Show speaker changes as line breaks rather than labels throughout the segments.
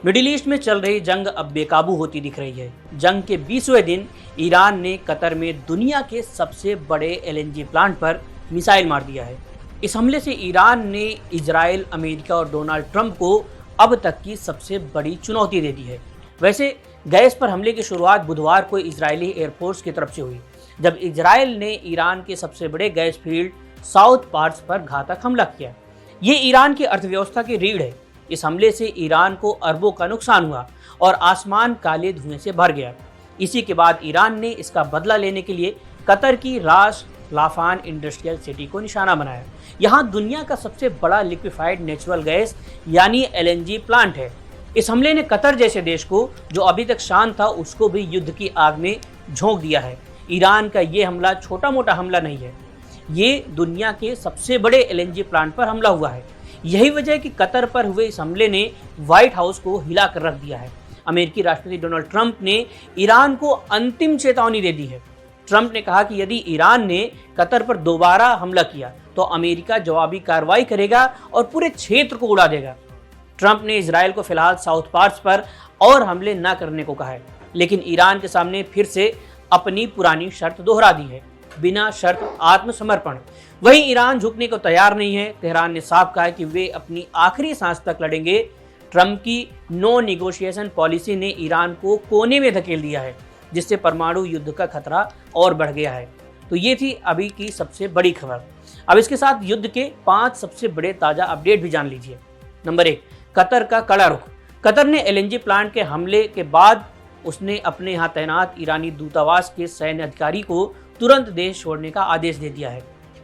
Middle east में चल रही जंग अब बेकाबू होती दिख रही है। जंग के 20वें दिन ईरान ने कतर में दुनिया के सबसे बड़े एलएनजी प्लांट पर मिसाइल मार दिया है। इस हमले से ईरान ने इजराइल, अमेरिका और डोनाल्ड ट्रंप को अब तक की सबसे बड़ी चुनौती दे दी है। वैसे गैस पर हमले की शुरुआत बुधवार को इजरायली एयरफोर्स की तरफ से हुई, जब इजराइल ने ईरान के सबसे बड़े गैस फील्ड साउथ पार्स पर घातक हमला किया। ये ईरान की अर्थव्यवस्था की रीढ़ है। इस हमले से ईरान को अरबों का नुकसान हुआ और आसमान काले धुएं से भर गया। इसी के बाद ईरान ने इसका बदला लेने के लिए कतर की रास लाफान इंडस्ट्रियल सिटी को निशाना बनाया। यहाँ दुनिया का सबसे बड़ा लिक्विफाइड नेचुरल गैस यानी एलएनजी प्लांट है। इस हमले ने कतर जैसे देश को, जो अभी तक शांत था, उसको भी युद्ध की आग में झोंक दिया है। ईरान का ये हमला छोटा मोटा हमला नहीं है, ये दुनिया के सबसे बड़े एलएनजी प्लांट पर हमला हुआ है। यही वजह है कि कतर पर हुए इस हमले ने व्हाइट हाउस को हिला कर रख दिया है। अमेरिकी राष्ट्रपति डोनाल्ड ट्रंप ने ईरान को अंतिम चेतावनी दे दी है। ट्रंप ने कहा कि यदि ईरान ने कतर पर दोबारा हमला किया तो अमेरिका जवाबी कार्रवाई करेगा और पूरे क्षेत्र को उड़ा देगा। ट्रंप ने इजराइल को फिलहाल साउथ पार्स पर और हमले न करने को कहा है, लेकिन ईरान के सामने फिर से अपनी पुरानी शर्त दोहरा दी है, बिना शर्त आत्मसमर्पण। वहीं ईरान झुकने को तैयार नहीं है। तेहरान ने साफ कहा है कि वे अपनी आखिरी सांस तक लड़ेंगे। ट्रंप की नो निगोशिएशन पॉलिसी ने ईरान को कोने में धकेल दिया है, जिससे परमाणु युद्ध का खतरा और बढ़ गया है। तो ये थी अभी की सबसे बड़ी खबर। अब इसके साथ युद्ध के 5 सबसे बड़े ताजा अपडेट भी जान लीजिए। नंबर 1, कतर का कड़ा रुख। कतर ने एलएनजी प्लांट के हमले के बाद उसने अपने यहाँ तैनात ईरानी दूतावास के सैन्य अधिकारी को तुरंत देश छोड़ने का आदेश दे दिया है।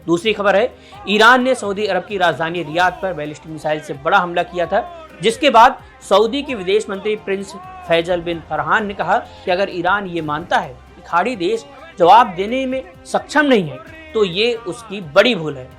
दूसरी खबर है, ईरान ने सऊदी अरब की राजधानी रियाद पर बैलिस्टिक मिसाइल से बड़ा हमला किया था, जिसके बाद सऊदी के विदेश मंत्री प्रिंस फैजल बिन फरहान ने कहा कि अगर ईरान ये मानता है कि खाड़ी देश जवाब देने में सक्षम नहीं है तो ये उसकी बड़ी भूल है।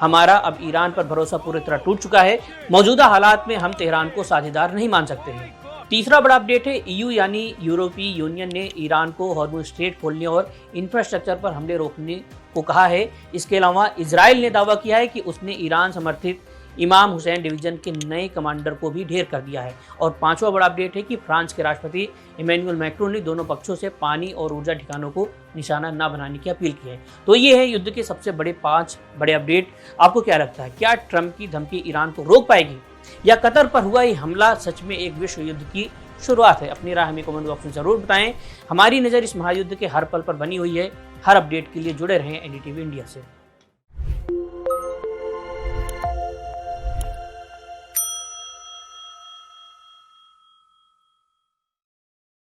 हमारा अब ईरान पर भरोसा पूरी तरह टूट चुका है। मौजूदा हालात में हम तेहरान को साझेदार नहीं मान सकते हैं। तीसरा बड़ा अपडेट है, ईयू यानी यूरोपीय यूनियन ने ईरान को हॉर्मुज़ स्ट्रेट खोलने और इंफ्रास्ट्रक्चर पर हमले रोकने को कहा है। इसके अलावा इजराइल ने दावा किया है कि उसने ईरान समर्थित इमाम हुसैन डिवीजन के नए कमांडर को भी ढेर कर दिया है। और पांचवा बड़ा अपडेट है कि फ्रांस के राष्ट्रपति इमैनुअल मैक्रोन ने दोनों पक्षों से पानी और ऊर्जा ठिकानों को निशाना न बनाने की अपील की है। तो ये है युद्ध के सबसे बड़े 5 बड़े अपडेट। आपको क्या लगता है, क्या ट्रंप की धमकी ईरान को रोक पाएगी, या कतर पर हुआ ये हमला सच में एक विश्व युद्ध की शुरुआत है? अपनी राय हमें कमेंट बॉक्स में जरूर बताएं। हमारी नज़र इस महायुद्ध के हर पल पर बनी हुई है। हर अपडेट के लिए जुड़े रहें एनडीटीवी इंडिया से।